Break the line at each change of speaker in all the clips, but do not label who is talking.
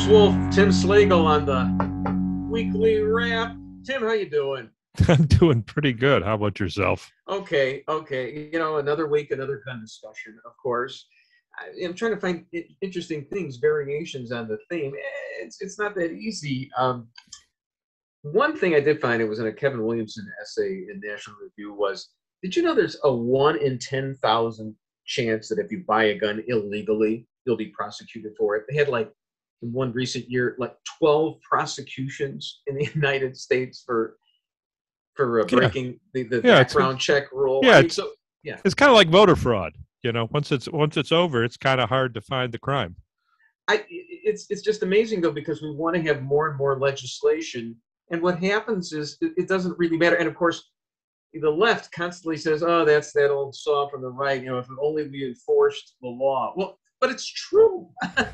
Ghost Wolf, Tim Slagle on the weekly wrap. Tim, how you doing?
I'm doing pretty good. How about yourself?
Okay. You know, another week, another gun discussion, of course. I'm trying to find interesting things, variations on the theme. It's not that easy. One thing I did find, it was in a Kevin Williamson essay in National Review, was, did you know there's a 1 in 10,000 chance that if you buy a gun illegally, you'll be prosecuted for it? They had, like, in one recent year, like 12 prosecutions in the United States for breaking the background check rule.
Yeah,
it's
kind of like voter fraud. You know, once it's over, it's kind of hard to find the crime.
It's just amazing, though, because we want to have more and more legislation, and what happens is it doesn't really matter. And of course, the left constantly says, "Oh, that's that old saw from the right." You know, if only we enforced the law. Well, but it's true.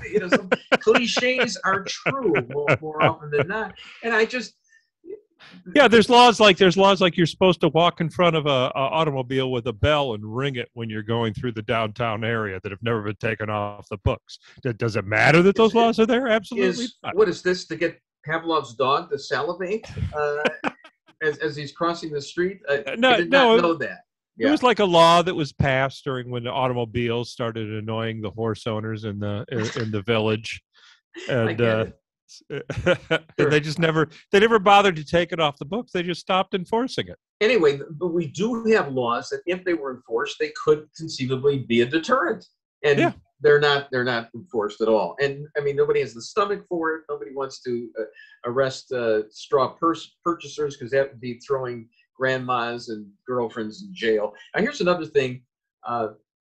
You know, some cliches are true more often than not. And I just.
Yeah, there's laws like you're supposed to walk in front of a automobile with a bell and ring it when you're going through the downtown area that have never been taken off the books. Does it matter that those laws are there? Absolutely not.
What is this, to get Pavlov's dog to salivate as he's crossing the street? I did not know that. Yeah.
It was like a law that was passed during when the automobiles started annoying the horse owners in the village, and
I get it.
They just never bothered to take it off the books. They just stopped enforcing it.
Anyway, but we do have laws that, if they were enforced, they could conceivably be a deterrent, and they're not enforced at all. And I mean, nobody has the stomach for it. Nobody wants to arrest straw purchasers, because that would be throwing grandmas and girlfriends in jail. Now, here's another thing.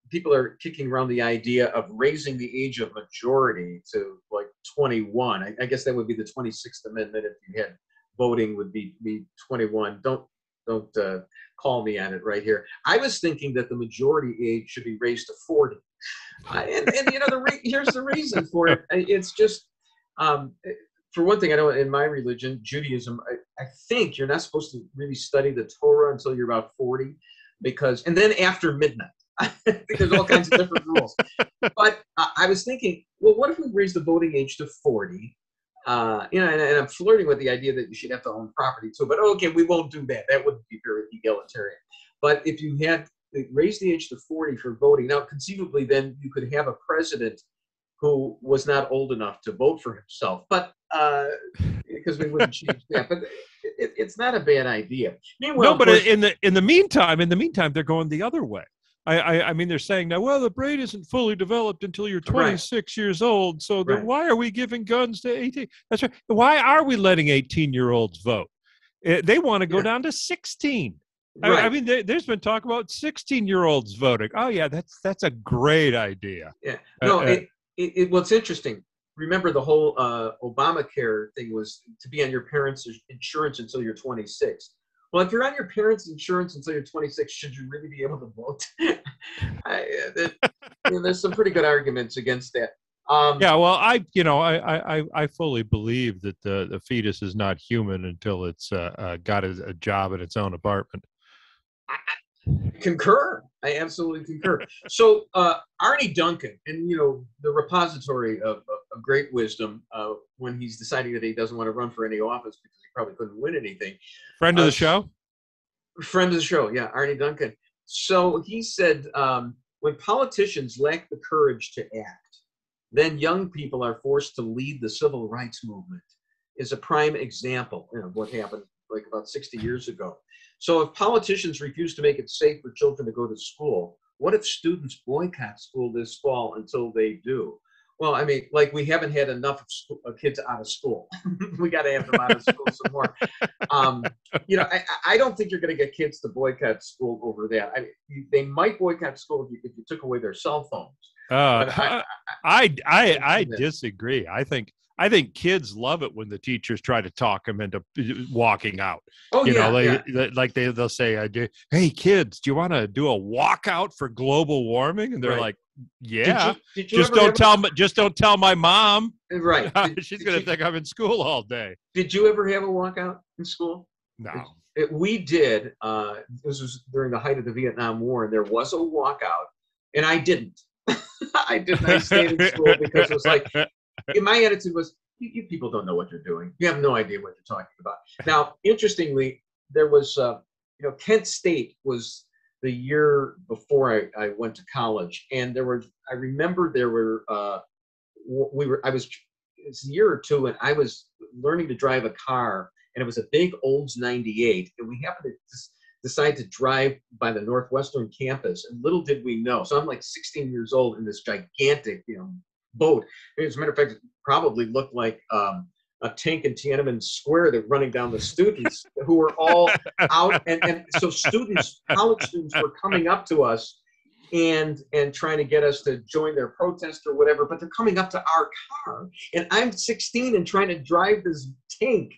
People are kicking around the idea of raising the age of majority to like 21. I guess that would be the 26th Amendment. If you had voting, would be 21. Don't call me on it right here. I was thinking that the majority age should be raised to 40. And you know, here's the reason for it. It's just, for one thing, I know in my religion, Judaism, I think you're not supposed to really study the Torah until you're about 40, and then after midnight. I think there's all kinds of different rules. But I was thinking, well, what if we raise the voting age to 40? You know, and I'm flirting with the idea that you should have to own property too. But okay, we won't do that. That would be very egalitarian. But if you had raised the age to 40 for voting, now conceivably then you could have a president who was not old enough to vote for himself. But because we wouldn't change that. But it's not a bad idea. Meanwhile,
no, but in the meantime, they're going the other way. I mean, they're saying now, well, the brain isn't fully developed until you're 26 years old. So then why are we giving guns to 18? That's right. Why are we letting 18-year-olds vote? They want to go down to 16. Right. I mean, there's been talk about 16-year-olds voting. Oh, yeah, that's a great idea.
Yeah. No, what's interesting. Remember, the whole Obamacare thing was to be on your parents' insurance until you're 26. Well, if you're on your parents' insurance until you're 26, should you really be able to vote? There's some pretty good arguments against that.
Yeah, well, I fully believe that the fetus is not human until it's got a job in its own apartment.
I concur. I absolutely concur. So Arnie Duncan, and you know, the repository of great wisdom, when he's deciding that he doesn't want to run for any office because he probably couldn't win anything.
Friend of the show?
Friend of the show, yeah, Arnie Duncan. So he said, when politicians lack the courage to act, then young people are forced to lead the civil rights movement. Is a prime example of what happened like about 60 years ago. So if politicians refuse to make it safe for children to go to school, what if students boycott school this fall until they do? Well, I mean, like, we haven't had enough of kids out of school. We got to have them out of school some more. You know, I don't think you're going to get kids to boycott school over that. They might boycott school if you took away their cell phones.
I disagree. I think kids love it when the teachers try to talk them into walking out. Oh, they'll say, "Hey, kids, do you want to do a walkout for global warming?" And they're like, "Yeah." Did you just don't tell my mom.
Right.
She's going to think I'm in school all day.
Did you ever have a walkout in school?
No.
We did. This was during the height of the Vietnam War, and there was a walkout, and I didn't. I stayed in school because it was like, my attitude was, you people don't know what you're doing. You have no idea what you're talking about. Now, interestingly, there was, Kent State was the year before I went to college, and I remember there were, it's a year or two, and I was learning to drive a car, and it was a big Olds 98, and we happened to decide to drive by the Northwestern campus, and little did we know. So I'm like 16 years old in this gigantic, boat. As a matter of fact, it probably looked like a tank in Tiananmen Square that running down the students who were all out, and so college students were coming up to us and trying to get us to join their protest or whatever, but they're coming up to our car, and I'm 16 and trying to drive this tank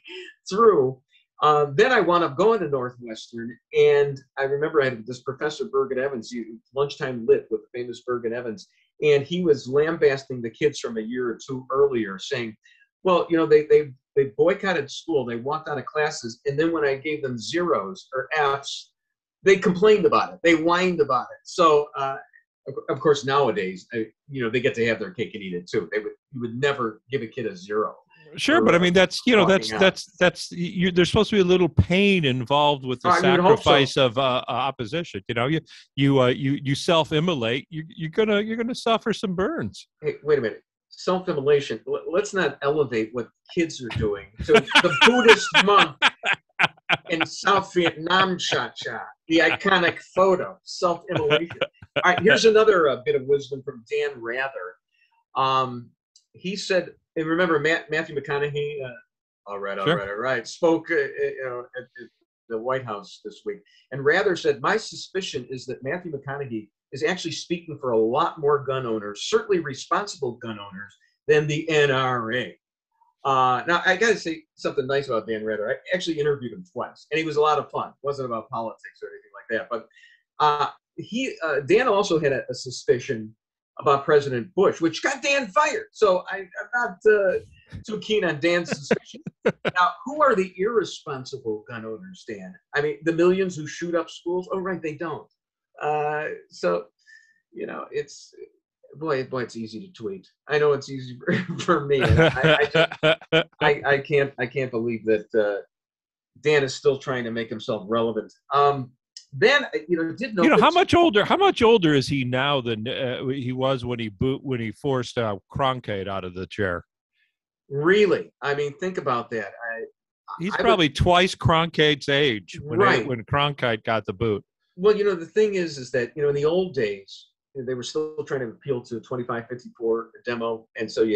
through. Then I wound up going to Northwestern, and I remember I had this Professor Bergen Evans, lunchtime lit with the famous Bergen Evans, and he was lambasting the kids from a year or two earlier, saying, well, they boycotted school, they walked out of classes, and then when I gave them zeros or Fs, they complained about it, they whined about it. So, of course, nowadays, they get to have their cake and eat it too. You would never give a kid a zero.
Sure, but I mean that's there's supposed to be a little pain involved with the sacrifice of opposition. You self-immolate, you're gonna suffer some burns.
Hey, wait a minute, self-immolation. Let's not elevate what kids are doing to the Buddhist monk in South Vietnam, cha-cha, the iconic photo, self-immolation. All right, here's another bit of wisdom from Dan Rather. He said. And remember, Matthew McConaughey, all right, spoke at the White House this week. And Rather said, my suspicion is that Matthew McConaughey is actually speaking for a lot more gun owners, certainly responsible gun owners, than the NRA. Now, I got to say something nice about Dan Rather. I actually interviewed him twice, and he was a lot of fun. It wasn't about politics or anything like that. But Dan also had a suspicion about President Bush, which got Dan fired. So I'm not too keen on Dan's suspicion. Now, who are the irresponsible gun owners, Dan? I mean, the millions who shoot up schools? Oh, right, they don't. So, it's easy to tweet. I know it's easy for me. And I can't believe that Dan is still trying to make himself relevant. Then did know
how much older is he now than he was when he forced Cronkite out of the chair?
Really? I mean, think about that.
He's probably twice Cronkite's age when Cronkite got the boot.
Well, the thing is that in the old days they were still trying to appeal to 2554 demo, and so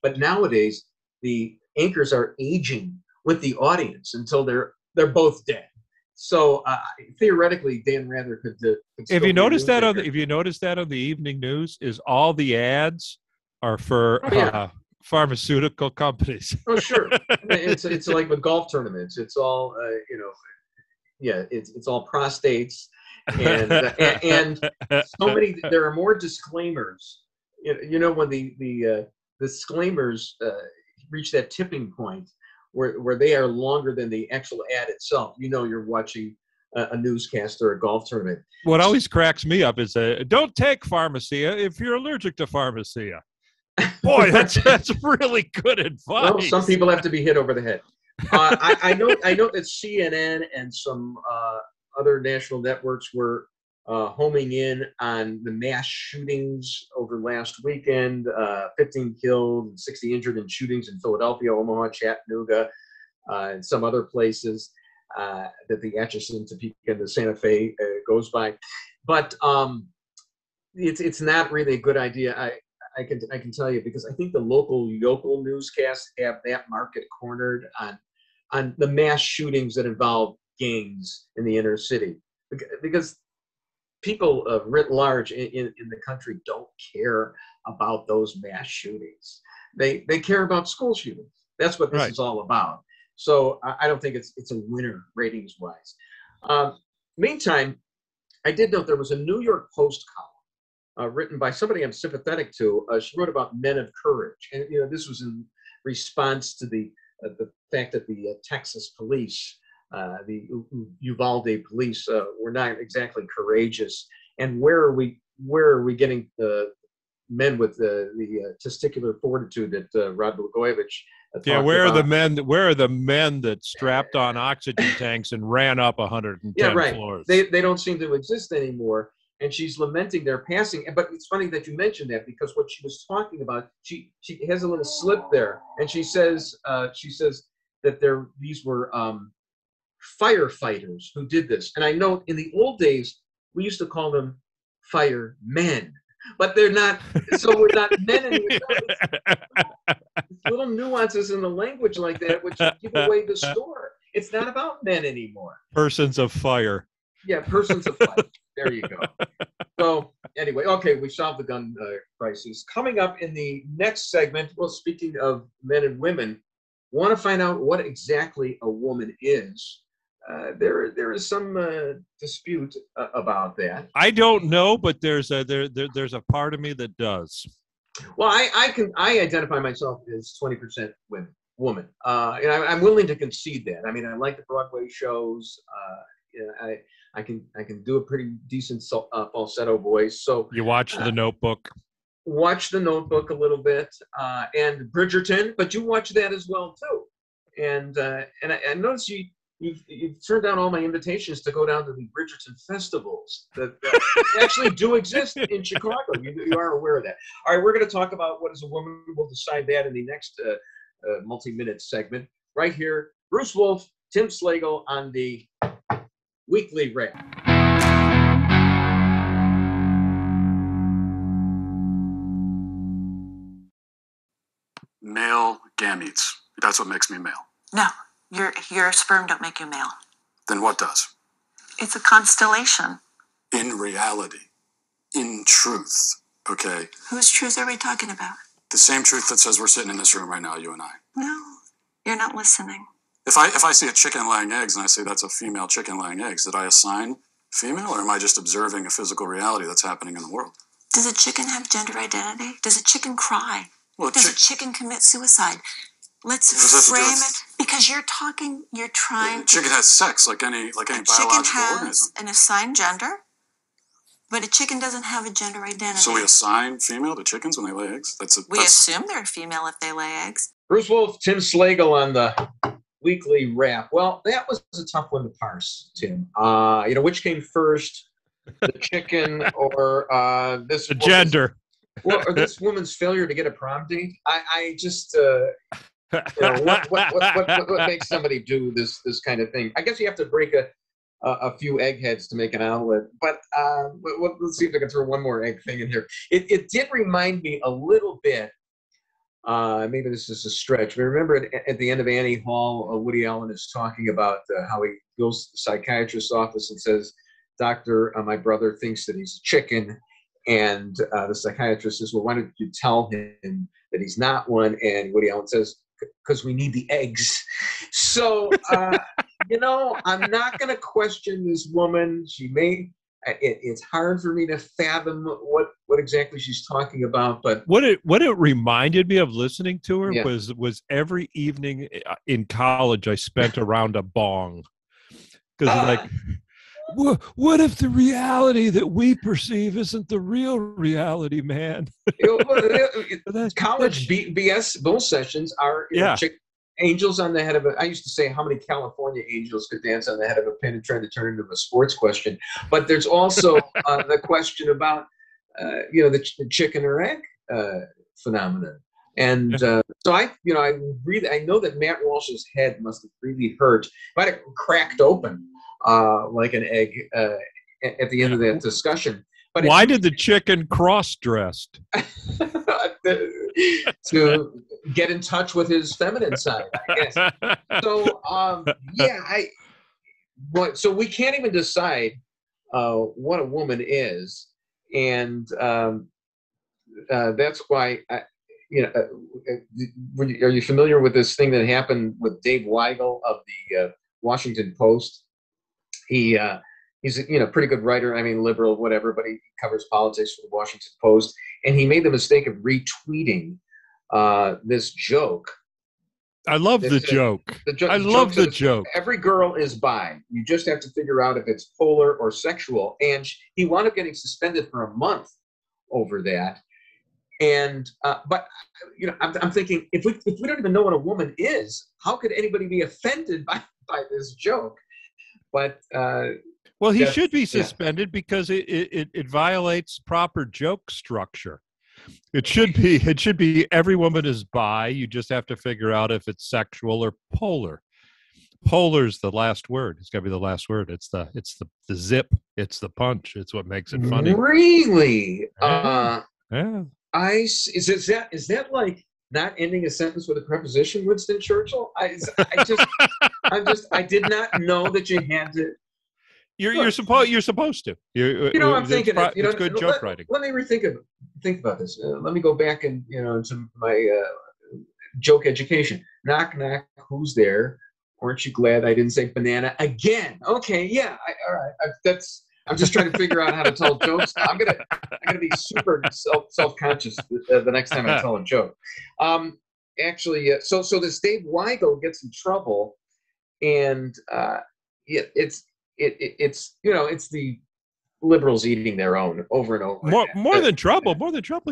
but nowadays the anchors are aging with the audience until they're both dead. So theoretically, Dan Rather could.
If you notice that on the evening news, is all the ads are for pharmaceutical companies.
Oh, sure. It's like with golf tournaments. It's all it's all prostates and so many. There are more disclaimers. When the disclaimers reach that tipping point, where they are longer than the actual ad itself, you're watching a newscast or a golf tournament.
What always cracks me up is don't take Pharmacia if you're allergic to Pharmacia. Boy, that's really good advice.
Well, some people have to be hit over the head. I know that CNN and some other national networks were homing in on the mass shootings over last weekend, 15 killed and 60 injured in shootings in Philadelphia, Omaha, Chattanooga, and some other places that the Atchison, Topeka, and the Santa Fe goes by. But it's not really a good idea. I can tell you, because I think the local newscasts have that market cornered on the mass shootings that involve gangs in the inner city, because people writ large in the country don't care about those mass shootings. They care about school shootings. That's what this is all about. So I don't think it's a winner ratings wise. Meantime, I did note there was a New York Post column written by somebody I'm sympathetic to. She wrote about men of courage, and this was in response to the fact that the Texas police, the Uvalde police, were not exactly courageous. And where are we getting the men with the testicular fortitude that Rod Blagojevich
where are the men? Where are the men that strapped on oxygen tanks and ran up 110 floors?
They don't seem to exist anymore. And she's lamenting their passing. But it's funny that you mentioned that, because what she was talking about, she has a little slip there, and she says that these were firefighters who did this. And I know in the old days we used to call them firemen, but they're not. So we're not men anymore. It's little nuances in the language like that which give away the store. It's not about men anymore.
Persons of fire.
Yeah, persons of fire. There you go. So anyway, okay, we solved the gun crisis. Coming up in the next segment, well, speaking of men and women, want to find out what exactly a woman is. There is some dispute about that.
I don't know, but there's a part of me that does.
Well, I identify myself as 20% woman. And I'm willing to concede that. I mean, I like the Broadway shows. I can do a pretty decent falsetto voice. So
you watch The Notebook.
Watch The Notebook a little bit, and Bridgerton, but you watch that as well too. And I noticed you turned down all my invitations to go down to the Bridgerton festivals that actually do exist in Chicago. You are aware of that. All right, we're going to talk about what is a woman. We'll decide that in the next multi-minute segment. Right here, Bruce Wolf, Tim Slagle on the Weekly Wrap.
Male gametes. That's what makes me male.
No, your sperm don't make you male.
Then what does?
It's a constellation.
In reality. In truth. Okay?
Whose truth are we talking about?
The same truth that says we're sitting in this room right now, you and I.
No, you're not listening.
If I see a chicken laying eggs and I say that's a female chicken laying eggs, did I assign female, or am I just observing a physical reality that's happening in the world?
Does a chicken have gender identity? Does a chicken cry?
Well,
Does a chicken commit suicide? Let's frame it, because you're trying.
The chicken has sex like any biological
organism. Chicken has
organism.
an assigned gender, but a chicken doesn't have a gender identity.
So we assign female to chickens when they lay eggs?
We assume they're female if they lay eggs.
Bruce Wolf, Tim Slagle on the Weekly Wrap. Well, that was a tough one to parse, Tim. Which came first, the chicken or this
the gender?
Or this woman's failure to get a prom date? I just what makes somebody do this kind of thing? I guess you have to break a few eggheads to make an omelet. But let's see if I can throw one more egg thing in here. It did remind me a little bit. Maybe this is a stretch, but remember at the end of Annie Hall, Woody Allen is talking about how he goes to the psychiatrist's office and says, "Doctor, my brother thinks that he's a chicken." And the psychiatrist says, "Well, why don't you tell him that he's not one?" And Woody Allen says, "Because we need the eggs." So, I'm not going to question this woman. She may. It's hard for me to fathom what exactly she's talking about, but
what it reminded me of listening to her was every evening in college I spent around a bong, because what if the reality that we perceive isn't the real reality, man?
College BS bull sessions are angels on the head of I used to say how many California angels could dance on the head of a pin and try to turn it into a sports question. But there's also the question about the chicken or egg phenomenon. And so I know that Matt Walsh's head must have really hurt. Might have cracked open like an egg at the end of that discussion. But
why did the chicken cross-dressed?
To get in touch with his feminine side, I guess. So, so we can't even decide what a woman is, and that's why are you familiar with this thing that happened with Dave Weigel of the Washington Post? He's a pretty good writer. I mean, liberal, whatever, but he covers politics for the Washington Post. And he made the mistake of retweeting this joke.
I love the joke. I love the joke.
Every girl is bi. You just have to figure out if it's polar or sexual. And he wound up getting suspended for a month over that. And but I'm thinking, if we don't even know what a woman is, how could anybody be offended by this joke? But
well, he should be suspended because it violates proper joke structure. It should be every woman is bi. You just have to figure out if it's sexual or polar. Polar's the last word. It's got to be the last word. It's the zip. It's the punch. It's what makes it funny.
Really?
Yeah.
Is that like not ending a sentence with a preposition, Winston Churchill? I did not know that you had to.
You're supposed to.
I'm thinking.
It's good joke writing.
Let me think about this. Let me go back and into my joke education. Knock knock. Who's there? Aren't you glad I didn't say banana again? Okay, yeah. All right. I'm just trying to figure out how to tell jokes. I'm gonna be super self-conscious the next time I tell a joke. Actually, so this Dave Weigel gets in trouble, and it's the liberals eating their own over and over.
More than trouble.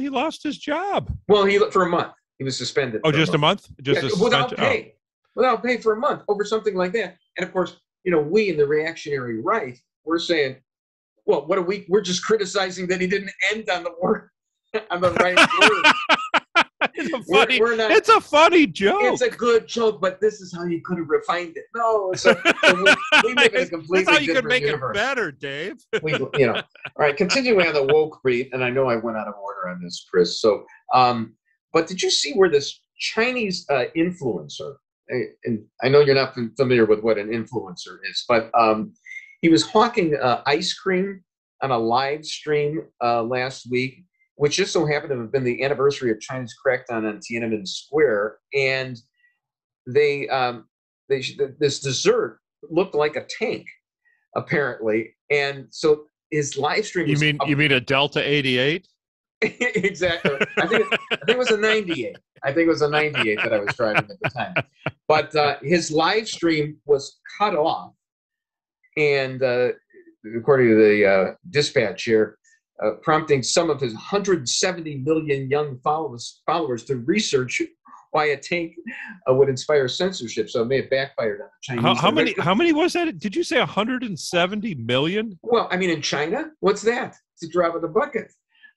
He lost his job.
Well, for a month he was suspended.
Oh, just a month?
Without pay. Without pay for a month over something like that. And of course, we in the reactionary right, we're saying, well, we're just criticizing that he didn't end on the word, on the right word.
It's a funny joke.
It's a good joke, but this is how you could have refined it. No, so we live in a completely
that's how you could make
universe.
It better, Dave.
All right, continuing on the woke beat, and I know I went out of order on this, Chris. So, but did you see where this Chinese influencer, and I know you're not familiar with what an influencer is, but he was hawking ice cream on a live stream last week, which just so happened to have been the anniversary of China's crackdown on Tiananmen Square, and this dessert looked like a tank, apparently, and so his live stream.
You mean a Delta 88?
Exactly. I think it was a 98. I think it was a 98 that I was driving at the time. But his live stream was cut off, and according to the dispatch here, prompting some of his 170 million young followers to research why a tank would inspire censorship. So it may have backfired on the Chinese.
How many was that? Did you say 170 million?
Well, I mean, in China, what's that? It's a drop in the bucket.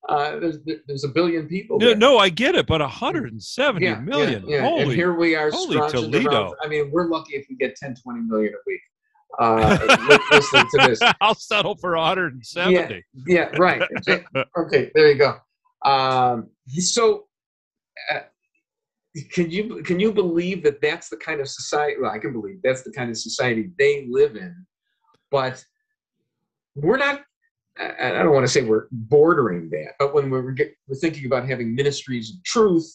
There's a billion people.
No, I get it, but 170 million.
Yeah.
Holy,
and here we are.
Holy Toledo!
I mean, we're lucky if we get 10, 20 million a week. Listening to this,
I'll settle for 170.
Yeah, right. Okay, there you go. So, can you believe that that's the kind of society? Well, I can believe that's the kind of society they live in, but we're not. I don't want to say we're bordering that, but when we're thinking about having ministries of truth,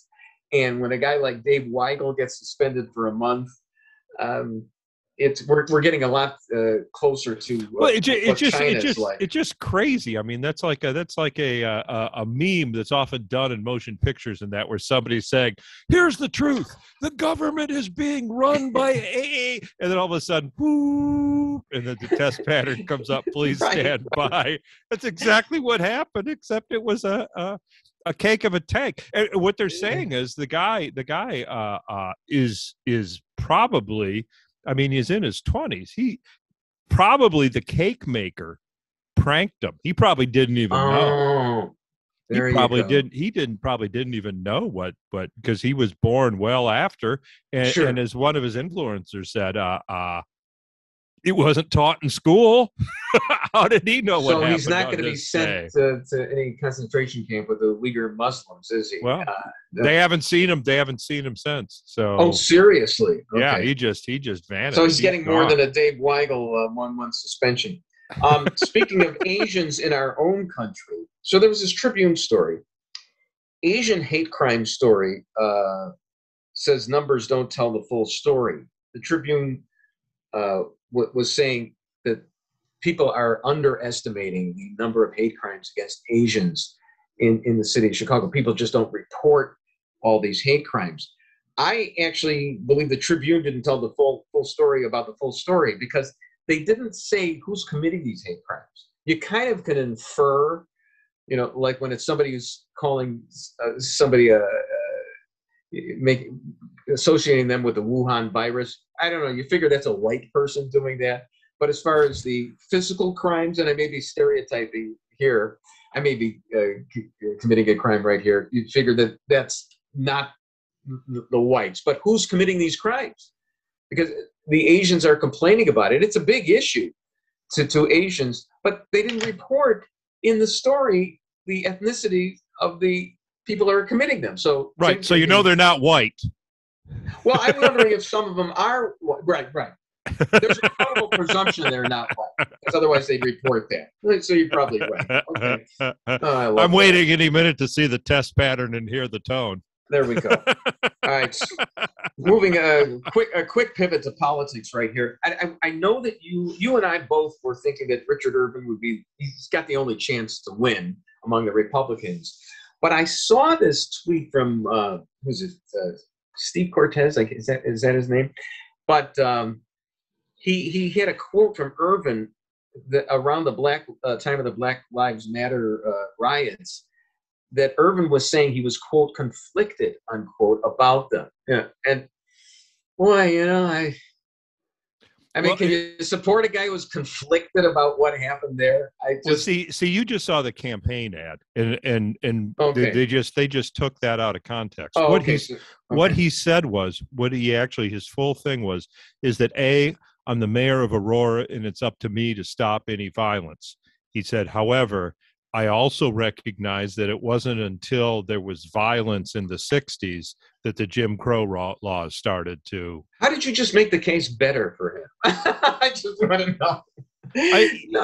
and when a guy like Dave Weigel gets suspended for a month, we're getting a lot closer to
it's just crazy. I mean, that's like a meme that's often done in motion pictures, and that where somebody's saying, "Here's the truth: the government is being run by AA," and then all of a sudden, whoop, and then the test pattern comes up. Please stand by. That's exactly what happened, except it was a cake of a tank. And what they're saying is the guy is probably. I mean, he's in his 20s. He probably the cake maker pranked him. He probably didn't even know. He probably didn't even know what because he was born well after. And, and as one of his influencers said, it wasn't taught in school. How did he know what happened? So
he's not going to be sent to any concentration camp with the Uyghur Muslims, is he?
Well, they haven't seen him. They haven't seen him since. So.
Oh, seriously? Okay.
Yeah, he just vanished.
So he's getting more than a Dave Weigel 1 month suspension. Speaking of Asians in our own country, so there was this Tribune story. Asian hate crime story says numbers don't tell the full story. The Tribune was saying that people are underestimating the number of hate crimes against Asians in the city of Chicago. People just don't report all these hate crimes. I actually believe the Tribune didn't tell the full story about the full story because they didn't say who's committing these hate crimes. You kind of can infer you know, like when it's somebody who's calling somebody associating them with the Wuhan virus. I don't know. You figure that's a white person doing that. But as far as the physical crimes, and I may be stereotyping here, I may be committing a crime right here. You figure that that's not the whites. But who's committing these crimes? Because the Asians are complaining about it. It's a big issue to Asians, but they didn't report in the story the ethnicity of the people that are committing them. So
right. So you know they're not white.
Well, I'm wondering if some of them are right. There's a probable presumption they're not white, because otherwise they'd report that. So you're probably right. Okay.
I'm waiting any minute to see the test pattern and hear the tone.
There we go. All right. Moving a quick pivot to politics right here. I know that you and I both were thinking that Richard Irvin he's got the only chance to win among the Republicans. But I saw this tweet from who's it? Steve Cortez, like is that his name? But he had a quote from Irvin around the time of the Black Lives Matter riots, that Irvin was saying he was, quote, conflicted, unquote, about them. Yeah. And boy, you know, I mean, can you support a guy who's conflicted about what happened there?
See, you just saw the campaign ad, and
okay.
they just took that out of context.
Oh,
What he said was, his full thing is that I'm the mayor of Aurora, and it's up to me to stop any violence. He said, however, I also recognize that it wasn't until there was violence in the 60s that the Jim Crow laws started to.
How did you just make the case better for him? I just want to know.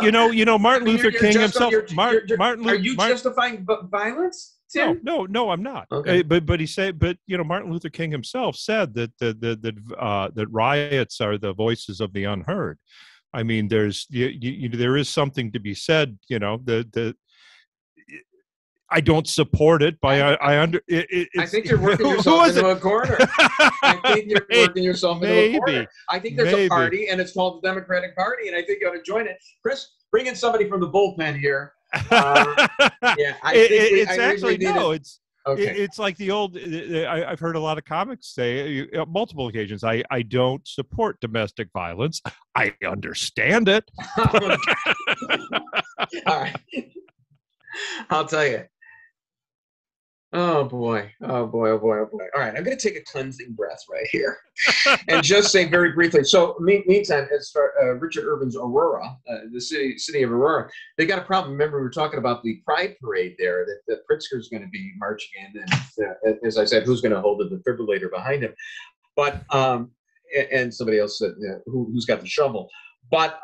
You know, Martin Luther King himself.
Are you justifying violence, Tim?
No, I'm not.
Okay.
But he said, Martin Luther King himself said that riots are the voices of the unheard. I mean, there is something to be said. You know, I don't support it, but I
think you're working yourself into a corner. I think you're working yourself into a corner. I think there's a party, and it's called the Democratic Party, and I think you ought to join it. Chris, bring in somebody from the bullpen here.
It's like the old. I've heard a lot of comics say on multiple occasions. I don't support domestic violence. I understand it.
All right. I'll tell you. Oh boy. All right, I'm going to take a cleansing breath right here and just say very briefly. So, meantime, as far Richard Irvin's Aurora, the city of Aurora, they got a problem. Remember, we were talking about the Pride Parade there that Pritzker's going to be marching in, and as I said, who's going to hold the defibrillator behind him? But and somebody else said who's got the shovel. But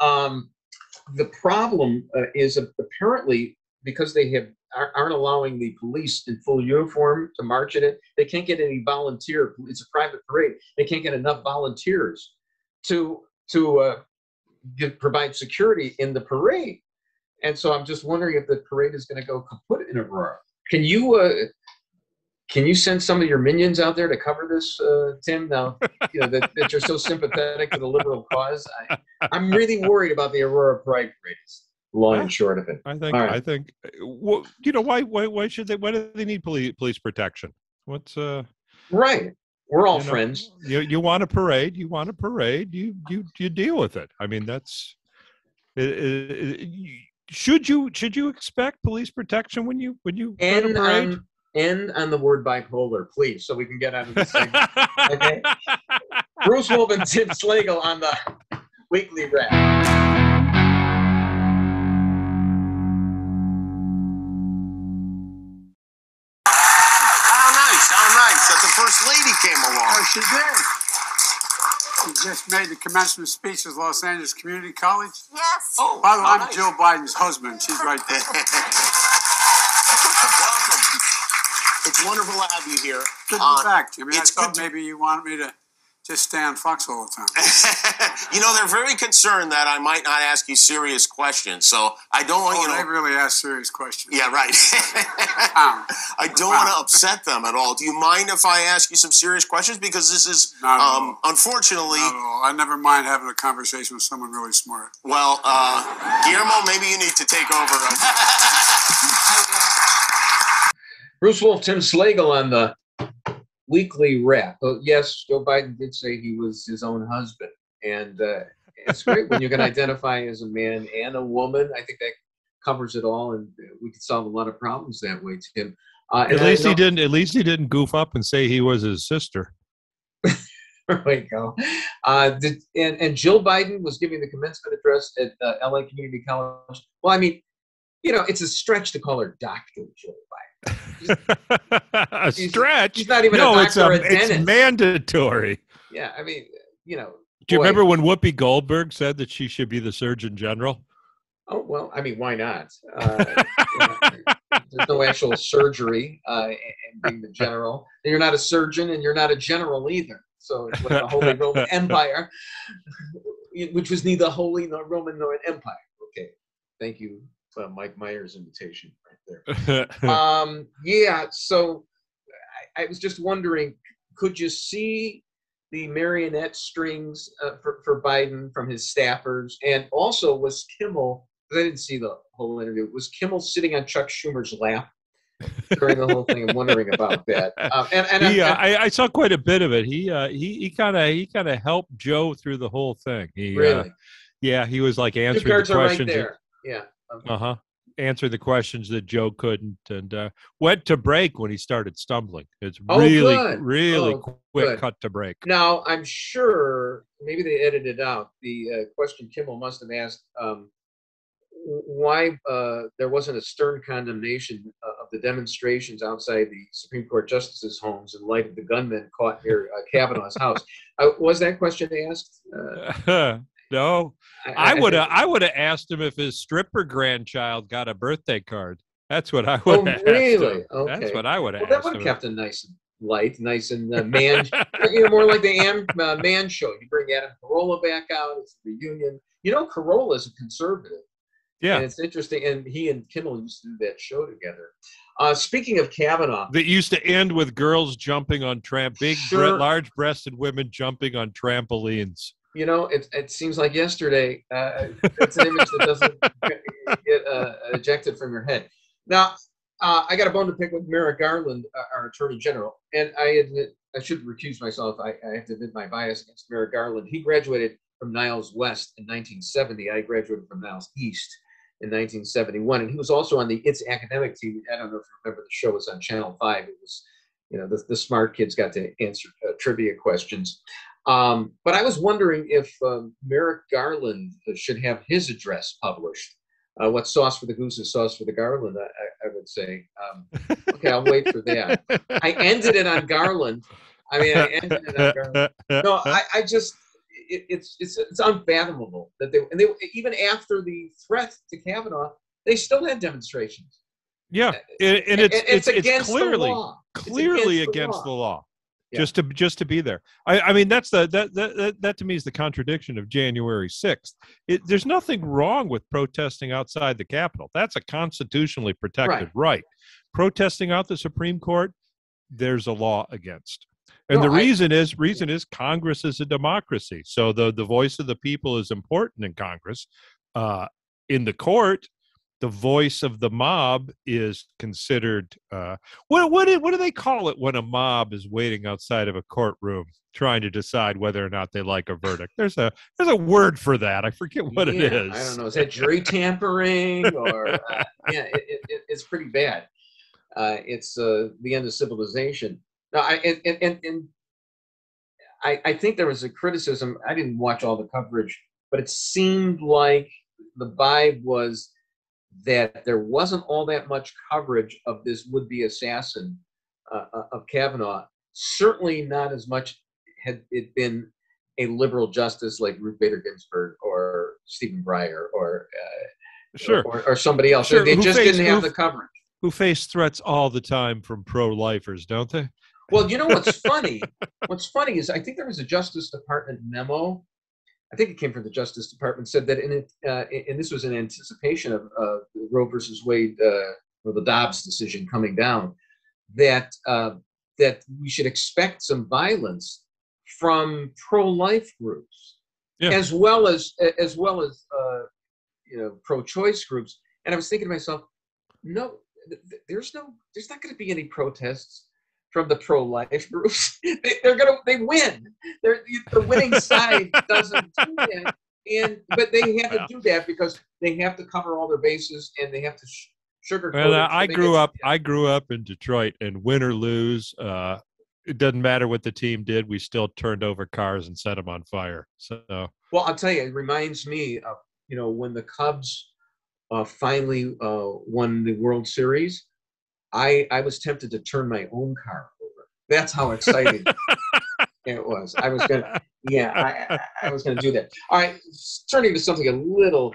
the problem is apparently, because they aren't allowing the police in full uniform to march in it, they can't get any volunteer. It's a private parade. They can't get enough volunteers to provide security in the parade. And so I'm just wondering if the parade is going to go kaput in Aurora. Can you send some of your minions out there to cover this, Tim? Now, you know that you're so sympathetic to the liberal cause. I'm really worried about the Aurora Pride Parade. Long and short of it.
I think. Well, you know, why should they? Why do they need police protection? What's
right? We're all friends.
You want a parade? You want a parade? You deal with it. I mean, that's. Should you expect police protection when you run a parade?
End on the word bipolar, please, so we can get out of this segment. Okay. Bruce Wolf and Tim Slagle on the Weekly Wrap.
That the First Lady came along.
Oh, she did. She just made the commencement speech at Los Angeles Community College.
Yes.
Oh, by the way, I'm Joe Biden's husband. She's right there.
Welcome. It's wonderful to have you here.
Good to be back, Jimmy. I thought maybe you wanted me to just stay on Fox all the time.
You know, they're very concerned that I might not ask you serious questions, so I don't want
they really ask serious questions.
Yeah, right. I don't want to upset them at all. Do you mind if I ask you some serious questions? Because this is, unfortunately...
Not at all. I never mind having a conversation with someone really smart.
Well, Guillermo, maybe you need to take over.
Bruce Wolf, Tim Slagle on the weekly wrap. Yes, Joe Biden did say he was his own husband. And it's great when you can identify as a man and a woman. I think that covers it all, and we could solve a lot of problems that way, Tim.
At least he didn't. At least he didn't goof up and say he was his sister.
There we go. And Jill Biden was giving the commencement address at LA Community College. Well, I mean, it's a stretch to call her Dr. Jill Biden.
A stretch?
She's not even a doctor or a dentist.
It's mandatory.
Yeah, I mean,
Do you remember when Whoopi Goldberg said that she should be the Surgeon General?
Oh, well, I mean, why not? There's no actual surgery in being the general. And you're not a surgeon, and you're not a general either. So it's like the Holy Roman Empire, which was neither Holy nor Roman nor an empire. Okay, thank you for Mike Myers' invitation right there. Yeah, so I was just wondering, could you see the marionette strings for Biden from his staffers? And also, was Kimmel, because I didn't see the whole interview, was Kimmel sitting on Chuck Schumer's lap during the whole thing? I'm wondering about that.
I saw quite a bit of it. He kind of helped Joe through the whole thing.
Really?
Yeah, he was like answering
the questions.
Right
there. Yeah.
Okay. Answer the questions that Joe couldn't, and went to break when he started stumbling. It's really quick cut to break.
Now, I'm sure maybe they edited out the question Kimmel must have asked why there wasn't a stern condemnation of the demonstrations outside the Supreme Court justices' homes in light of the gunmen caught near Kavanaugh's house. Was that question asked?
No. I would have asked him if his stripper grandchild got a birthday card. That's what I would have asked him.
Okay.
That's what I would have asked
that would have kept it nice and light, nice and man, more like the man show. You bring Adam Carolla back out. It's a reunion. Carolla is a conservative.
Yeah.
And it's interesting. And he and Kimmel used to do that show together. Speaking of Kavanaugh.
That used to end with girls jumping on large-breasted women jumping on trampolines.
It seems like yesterday. It's an image that doesn't get ejected from your head. Now, I got a bone to pick with Merrick Garland, our Attorney General, and I admit I should recuse myself. I have to admit my bias against Merrick Garland. He graduated from Niles West in 1970. I graduated from Niles East in 1971, and he was also on the It's Academic team. I don't know if you remember the show. It was on Channel 5. It was, the smart kids got to answer trivia questions. But I was wondering if Merrick Garland should have his address published. What's sauce for the goose is sauce for the Garland, I would say. Okay, I'll wait for that. I ended it on Garland. No, I just, it's unfathomable that they even after the threat to Kavanaugh, they still had demonstrations.
Yeah, and it's clearly against the law.
Yeah.
Just to be there. I mean, that to me is the contradiction of January 6th. There's nothing wrong with protesting outside the Capitol. That's a constitutionally protected right. Protesting out the Supreme Court, there's a law against. And the reason is Congress is a democracy. So the voice of the people is important in Congress. In the court, the voice of the mob is considered. What do they call it when a mob is waiting outside of a courtroom trying to decide whether or not they like a verdict? There's a word for that. I forget what it is.
I don't know. Is that jury tampering or? It's pretty bad. It's the end of civilization. No, I think there was a criticism. I didn't watch all the coverage, but it seemed like the vibe was that there wasn't all that much coverage of this would-be assassin of Kavanaugh. Certainly not as much had it been a liberal justice like Ruth Bader Ginsburg or Stephen Breyer or somebody else. Sure. They just didn't have the coverage.
Who face threats all the time from pro-lifers, don't they?
Well, you know what's funny? What's funny is I think there was a Justice Department memo. I think it came from the Justice Department, said that and this was in anticipation of Roe versus Wade, or the Dobbs decision coming down, that we should expect some violence from pro-life groups, as well as pro-choice groups. And I was thinking to myself, no, there's not going to be any protests from the pro-life groups. They win. The winning side doesn't do that, but they have to do that because they have to cover all their bases and they have to sugarcoat.
Well, I grew up in Detroit, and win or lose, it doesn't matter what the team did. We still turned over cars and set them on fire. So,
well, I'll tell you, it reminds me of when the Cubs finally won the World Series. I was tempted to turn my own car over. That's how exciting it was. I was gonna do that. All right, turning to something a little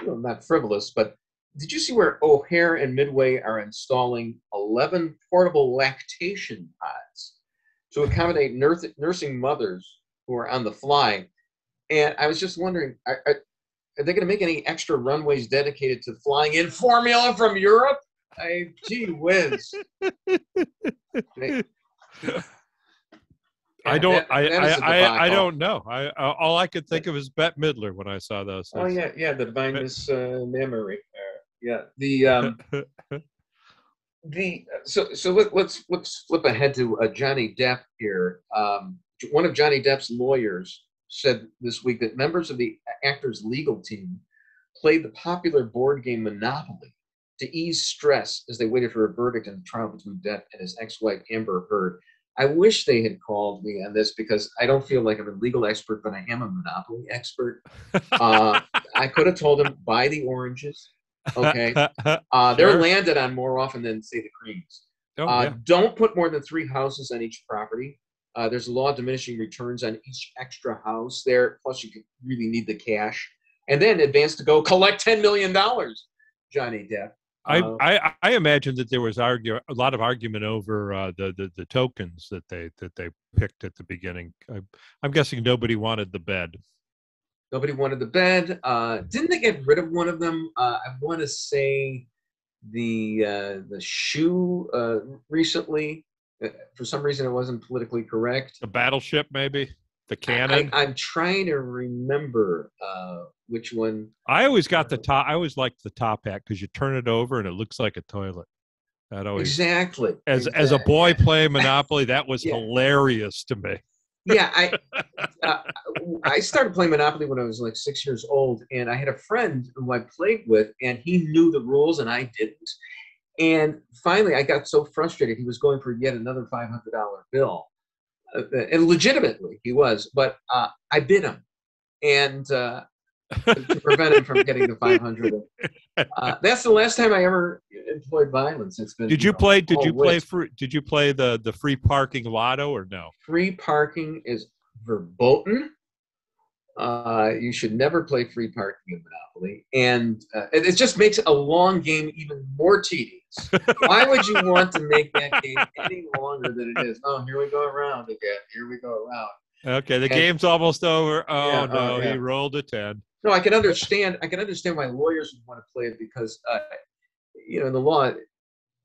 not frivolous, but did you see where O'Hare and Midway are installing 11 portable lactation pods to accommodate nursing mothers who are on the fly? And I was just wondering, are they going to make any extra runways dedicated to flying in formula from Europe? Gee whiz.
I don't know. All I could think of is Bette Midler when I saw those.
Oh yeah, the divineness memory. So let's flip ahead to Johnny Depp here. One of Johnny Depp's lawyers said this week that members of the actor's legal team played the popular board game Monopoly to ease stress as they waited for a verdict in the trial between Depp and his ex-wife Amber Heard. I wish they had called me on this because I don't feel like I'm a legal expert, but I am a Monopoly expert. I could have told them, buy the oranges. Okay. They're landed on more often than, say, the creams. Don't put more than 3 houses on each property. There's a law diminishing returns on each extra house there. Plus, you really need the cash. And then advance to go collect $10 million, Johnny Depp.
I imagine that there was a lot of argument over the tokens that they picked at the beginning. I'm guessing nobody wanted the bed.
Nobody wanted the bed. Didn't they get rid of one of them? I want to say the shoe recently. For some reason, it wasn't politically correct.
The battleship, maybe. The cannon.
I'm trying to remember which one.
I always got the top. I always liked the top hat because you turn it over and it looks like a toilet. That always
exactly.
As a boy playing Monopoly, that was hilarious to me.
Yeah, I started playing Monopoly when I was like 6 years old, and I had a friend who I played with, and he knew the rules and I didn't. And finally, I got so frustrated. He was going for yet another $500 bill. And legitimately, he was. But I bid him, and to prevent him from getting the 500. That's the last time I ever employed violence. It's been.
Did you play the free parking lotto or no?
Free parking is verboten. You should never play free parking in Monopoly, and it just makes a long game even more tedious. Why would you want to make that game any longer than it is? Oh, here we go around again. Here we go around.
Okay, the game's almost over. Oh no, he rolled a 10.
No, I can understand why lawyers would want to play it because, in the law,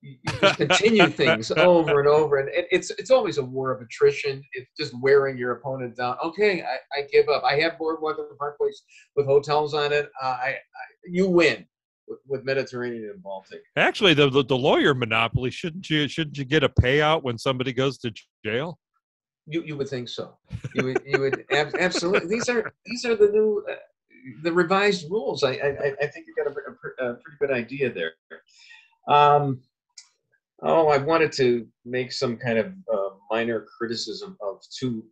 you just continue things over and over, and it's always a war of attrition. It's just wearing your opponent down. Okay, I give up. I have Boardwalk in the Park Place with hotels on it. You win with Mediterranean and Baltic.
Actually, the lawyer monopoly shouldn't you get a payout when somebody goes to jail?
You would think so. You would absolutely. These are the new the revised rules. I think you got a pretty good idea there. I wanted to make some kind of minor criticism of two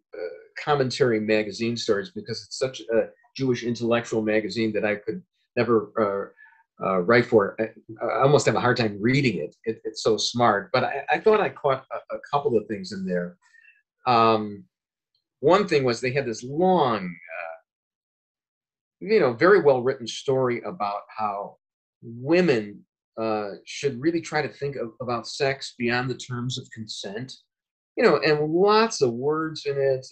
commentary magazine stories because it's such a Jewish intellectual magazine that I could never write for. I almost have a hard time reading it. It's so smart. But I thought I caught a couple of things in there. One thing was they had this long, very well written story about how women should really try to think about sex beyond the terms of consent, and lots of words in it.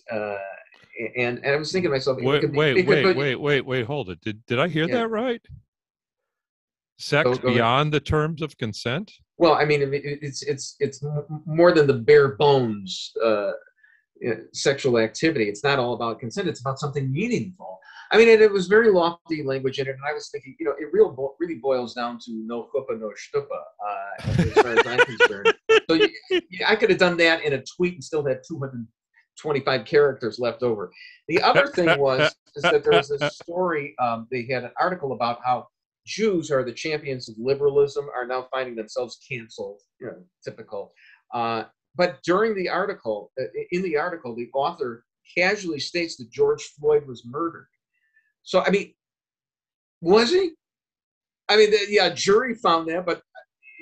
And I was thinking to myself,
wait, hold it. Did I hear that right? Sex beyond the terms of consent?
Well, I mean, it's more than the bare bones sexual activity. It's not all about consent. It's about something meaningful. I mean, it was very lofty language in it, and I was thinking, you know, it really boils down to no chuppah, no shtuppah, as far as I'm concerned. So I could have done that in a tweet and still had 225 characters left over. The other thing is that there was this story, they had an article about how Jews are the champions of liberalism, are now finding themselves canceled, you know, typical. But during the article, the author casually states that George Floyd was murdered. So, I mean, was he? I mean, yeah, jury found that, but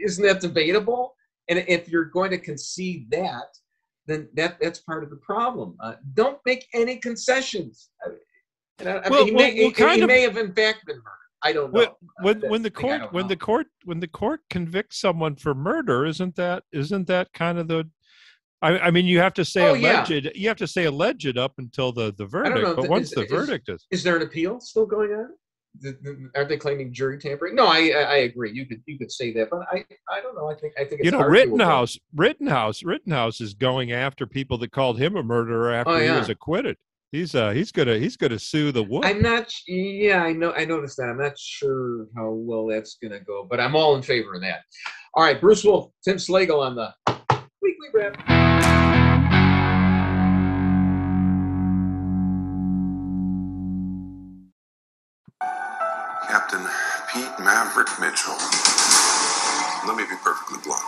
isn't that debatable? And if you're going to concede that, then that's part of the problem. Don't make any concessions. He may have in fact been murdered. I don't know.
When the court convicts someone for murder, isn't that kind of the? I mean, you have to say alleged. Yeah. You have to say alleged up until the verdict. But once the verdict is
there an appeal still going on? Are they claiming jury tampering? No, I agree. You could say that, but I don't know. I think it's, you know,
Rittenhouse is going after people that called him a murderer after he was acquitted. He's gonna sue the wolf.
I'm not. Yeah, I know. I noticed that. I'm not sure how well that's gonna go, but I'm all in favor of that. All right, Bruce Wolf, Tim Slagle on the weekly wrap.
Captain Pete Maverick Mitchell. Let me be perfectly blunt.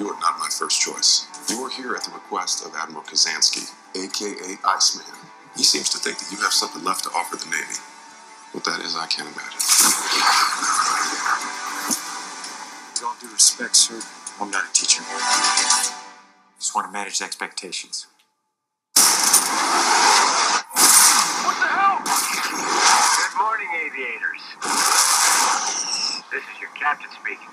You are not my first choice. You are here at the request of Admiral Kazansky, a.k.a. Iceman. He seems to think that you have something left to offer the Navy. What that is, I can't imagine.
With all due respect, sir, I'm not a teacher. Just want to manage expectations.
What the hell? Good morning, aviators. This is your captain speaking.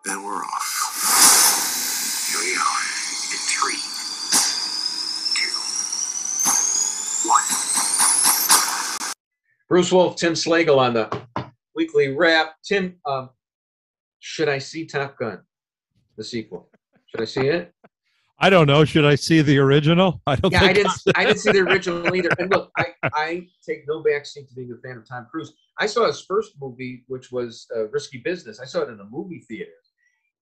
And we're off.
Here we are. In 3, 2, 1.
Bruce Wolf, Tim Slagle on the weekly wrap. Tim, should I see Top Gun, the sequel? Should I see it?
I don't know. Should I see the original? I don't. Yeah,
I didn't see the original either. And look, I take no backseat to being a fan of Tom Cruise. I saw his first movie, which was Risky Business. I saw it in the movie theater.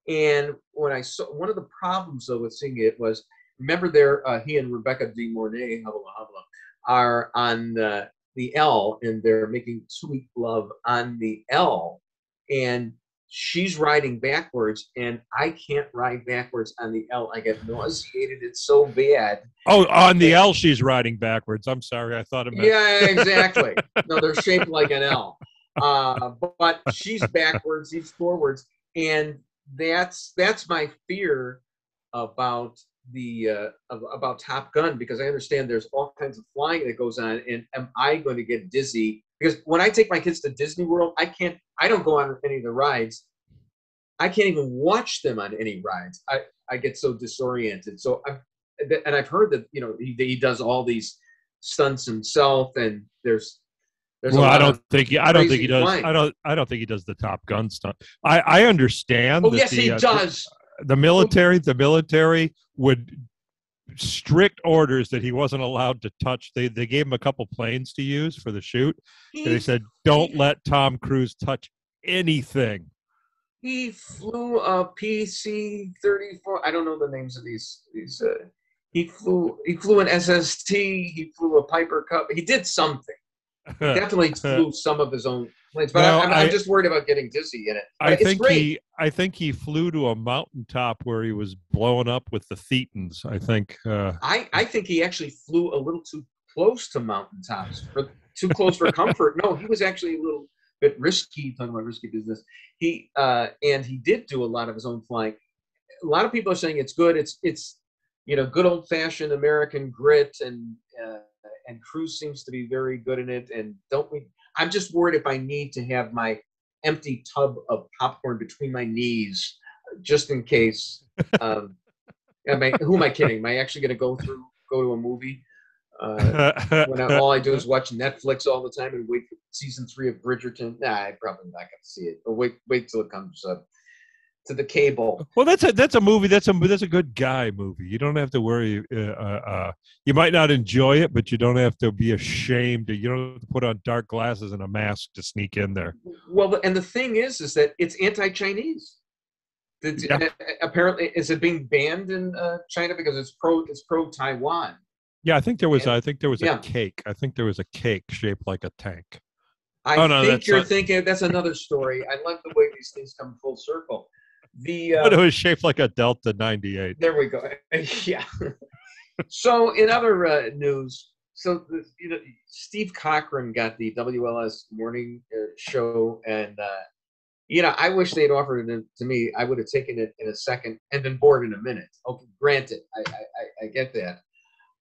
And when I saw, one of the problems though with seeing it was, remember he and Rebecca De Mornay, are on the L, and they're making sweet love on the L, and she's riding backwards, and I can't ride backwards on the L. I get nauseated. It's so bad.
Oh, on the L, she's riding backwards. I'm sorry. I thought it meant.
Yeah, exactly. No, they're shaped like an L. But she's backwards, he's forwards. And that's my fear about about Top Gun, because I understand there's all kinds of flying that goes on, and am I going to get dizzy? Because when I take my kids to Disney World, I don't go on any of the rides. I can't even watch them on any rides. I get so disoriented. So I've heard that, you know, he does all these stunts himself, and there's
well, I don't think he does. Flying. I don't think he does the Top Gun stunt. I understand.
Oh, yes, he does.
The military would strict orders that he wasn't allowed to touch. They gave him a couple planes to use for the shoot. And they said, don't let Tom Cruise touch anything.
He flew a PC-34. I don't know the names of these. He flew an SST. He flew a Piper Cup. He did something. He definitely flew some of his own planes. But I'm just worried about getting dizzy in it. But
I think he flew to a mountaintop where he was blowing up with the Thetans. I think.
I think he actually flew a little too close to mountaintops, too close for comfort. No, he was actually a little bit risky. Talking about Risky Business. And he did do a lot of his own flying. A lot of people are saying it's good. It's you know, good old fashioned American grit, and Cruise seems to be very good in it. And I'm just worried if I need to have my empty tub of popcorn between my knees, just in case. Who am I kidding? Am I actually going to go to a movie when all I do is watch Netflix all the time and wait for season 3 of Bridgerton? Nah, I'm probably not going to see it. Or wait till it comes up. to the cable.
Well, that's a movie. That's a good guy movie. You don't have to worry. You might not enjoy it, but you don't have to be ashamed. You don't have to put on dark glasses and a mask to sneak in there.
Well, and the thing is that it's anti-Chinese. Apparently, is it being banned in China because it's pro Taiwan?
Yeah, I think there was a cake. I think there was a cake shaped like a tank.
I think you're thinking that's another story. I love the way these things come full circle.
But it was shaped like a Delta 98.
There we go. Yeah. So in other news, Steve Cochran got the WLS morning show, and I wish they'd offered it to me. I would have taken it in a second and been bored in a minute. Okay, granted, I get that.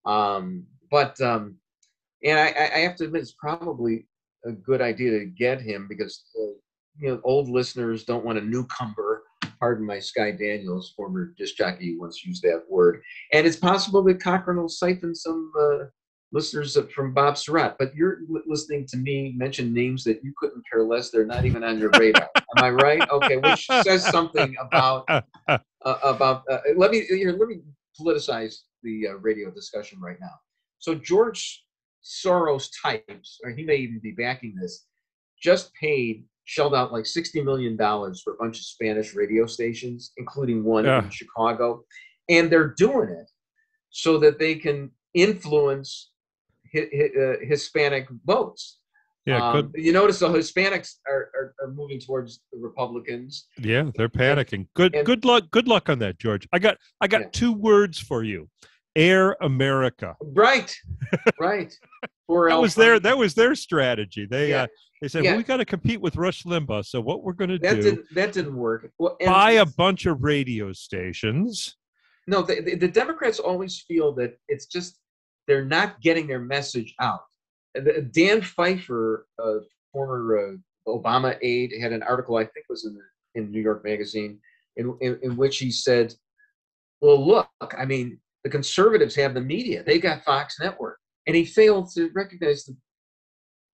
And I have to admit, it's probably a good idea to get him because old listeners don't want a newcomer. Pardon my Sky Daniels, former disc jockey, once used that word. And it's possible that Cochran will siphon some listeners from Bob Surratt. But you're listening to me mention names that you couldn't care less. They're not even on your radar. Am I right? Okay, which says something about. Let me politicize the radio discussion right now. So George Soros types, or he may even be backing this, just shelled out like $60 million for a bunch of Spanish radio stations, including one in Chicago. And they're doing it so that they can influence Hispanic votes.
Yeah, good.
You notice the Hispanics are moving towards the Republicans.
Yeah, they're panicking. Good luck on that, George. I got 2 words for you. Air America.
Right.
That was their strategy. They said, well, we got to compete with Rush Limbaugh. So what we're going to do? That
didn't work.
Buy a bunch of radio stations.
No, the Democrats always feel that it's just they're not getting their message out. Dan Pfeiffer, former Obama aide, had an article, I think was in New York Magazine, in which he said, well, look, I mean, the conservatives have the media. They got Fox Network. And he failed to recognize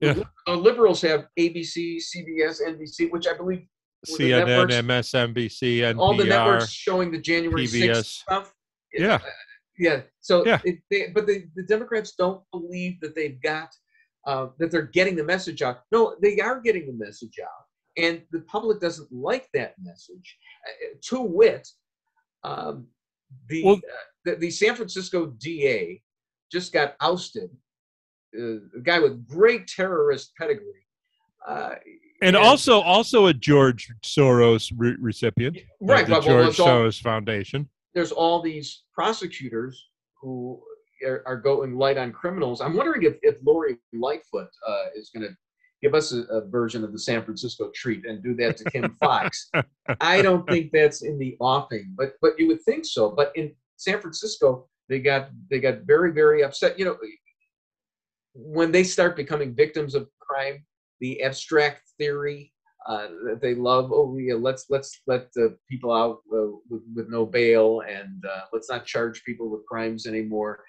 the liberals have ABC, CBS, NBC, which I believe
CNN, MSNBC, NPR,
all the networks showing the January
PBS
6th stuff.
So
but the Democrats don't believe that they've got that they're getting the message out. No, they are getting the message out, and the public doesn't like that message. To wit, the San Francisco DA just got ousted. A guy with great terrorist pedigree,
and also a George Soros recipient,
right?
The George Soros Foundation.
There's all these prosecutors who are going light on criminals. I'm wondering if Lori Lightfoot is going to give us a version of the San Francisco treat and do that to Kim Fox. I don't think that's in the offing, but you would think so. But in San Francisco, they got very, very upset. When they start becoming victims of crime, the abstract theory that they love, let's let the people out with no bail, and let's not charge people with crimes anymore.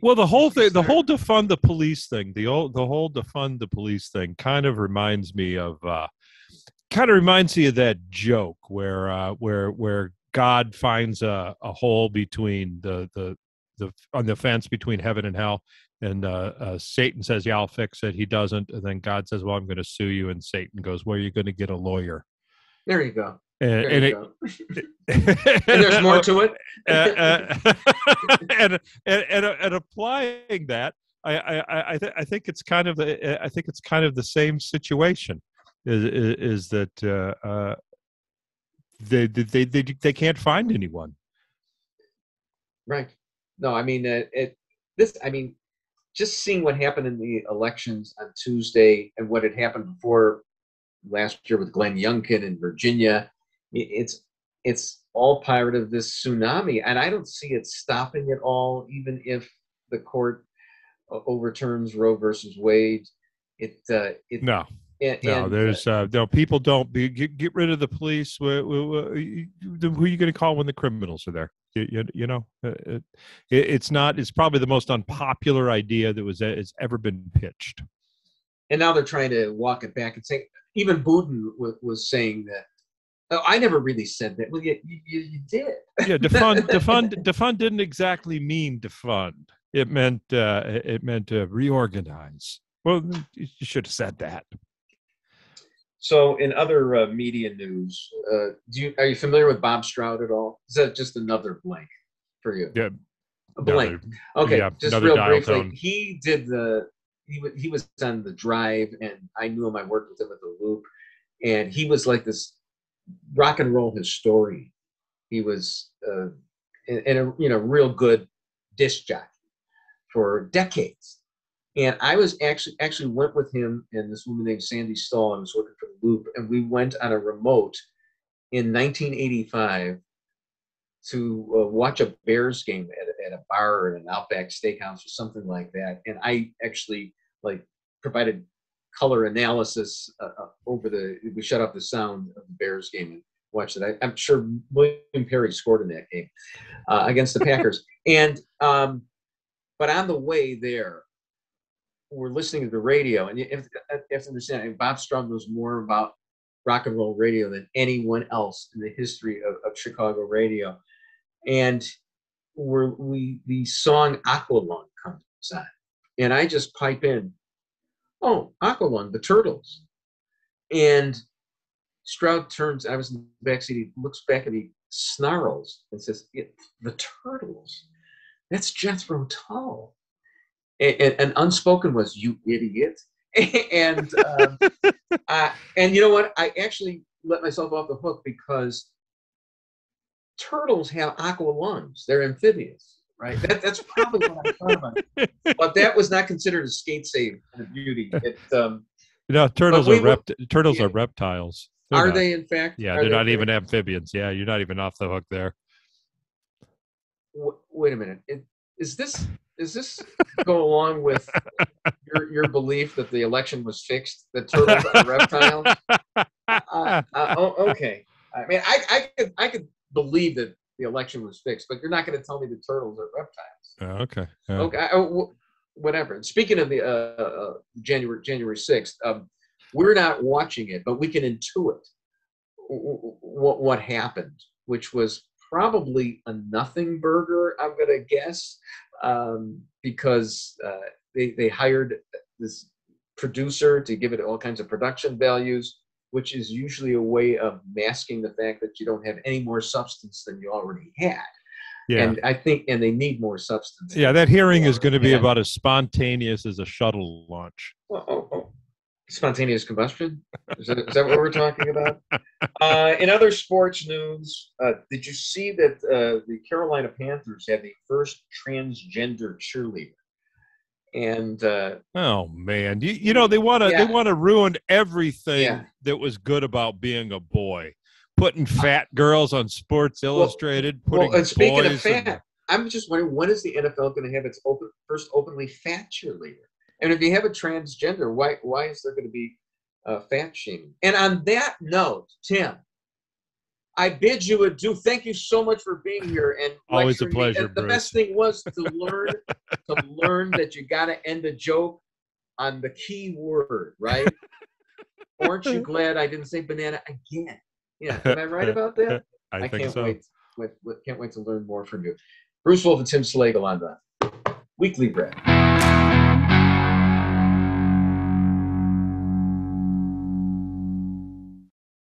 Well, the whole defund the police thing, the whole defund the police thing kind of reminds me of that joke where God finds a hole between on the fence between heaven and hell, and Satan says, "Yeah, I'll fix it." He doesn't, and then God says, "Well, I'm going to sue you," and Satan goes, "Well, you're going to get a lawyer."
There you go.
And
there's more to it.
And applying that, I think it's kind of the same situation. Is that they can't find anyone.
Right. No, I mean just seeing what happened in the elections on Tuesday and what had happened before last year with Glenn Youngkin in Virginia, it's all part of this tsunami, and I don't see it stopping at all, even if the court overturns Roe versus Wade.
No, people don't get rid of the police. Who are you going to call when the criminals are there? It's probably the most unpopular idea that has ever been pitched.
And now they're trying to walk it back and say, even Biden was saying that Oh, I never really said that. Well, you did.
Yeah, defund didn't exactly mean defund. It meant reorganize. Well, you should have said that.
So, in other media news, are you familiar with Bob Stroud at all? Is that just another blank for you?
Yeah,
a blank. Okay,
yeah,
just real briefly. Tone. He was on The Drive, and I knew him. I worked with him at the Loop, and he was like this rock and roll historian. He was a real good disc jockey for decades. And I was actually went with him and this woman named Sandy Stahl. I was working for the Loop, and we went on a remote in 1985 to watch a Bears game at a bar or an Outback Steakhouse or something like that. And I actually provided color analysis we shut off the sound of the Bears game and watched it. I'm sure William Perry scored in that game against the Packers. And but on the way there, we're listening to the radio, and you have to understand, Bob Stroud knows more about rock and roll radio than anyone else in the history of Chicago radio. And the song Aqualung comes on, and I just pipe in, "Oh, Aqualung, the Turtles." And Stroud turns, I was in the backseat, he looks back and he snarls and says, "The Turtles? That's Jethro Tull." And unspoken was, "You idiot." And you know what? I actually let myself off the hook because turtles have aqua lungs. They're amphibious, right? That's probably what I thought about. But that was not considered a skate save and a beauty.
Turtles are reptiles.
Are they, in fact?
Yeah, they're not even amphibians. Yeah, you're not even off the hook there.
Wait a minute. Is this go along with your belief that the election was fixed, that turtles are reptiles? Okay. I mean, I could believe that the election was fixed, but you're not going to tell me the turtles are reptiles.
Okay.
Okay. Whatever. Speaking of the January 6th, we're not watching it, but we can intuit what happened, which was probably a nothing burger, I'm going to guess, because they hired this producer to give it all kinds of production values, which is usually a way of masking the fact that you don't have any more substance than you already had. Yeah. And I think, they need more substance.
Yeah, that hearing is going to be about as spontaneous as a shuttle launch.
Spontaneous combustion? Is that what we're talking about? In other sports news, did you see that the Carolina Panthers had the first transgender cheerleader? And
oh man, you know they want to ruin everything that was good about being a boy. Putting fat girls on Sports Illustrated.
And speaking of fat, I'm just wondering, when is the NFL going to have its first openly fat cheerleader? And if you have a transgender, why is there going to be fat shaming? And on that note, Tim, I bid you adieu. Thank you so much for being here. And
always a pleasure.
The best thing was to learn that you got to end a joke on the key word, right? Aren't you glad I didn't say banana again? Yeah, am I right about that?
I think so.
Can't wait to learn more from you. Bruce Wolf and Tim Slagle on the Weekly Bread.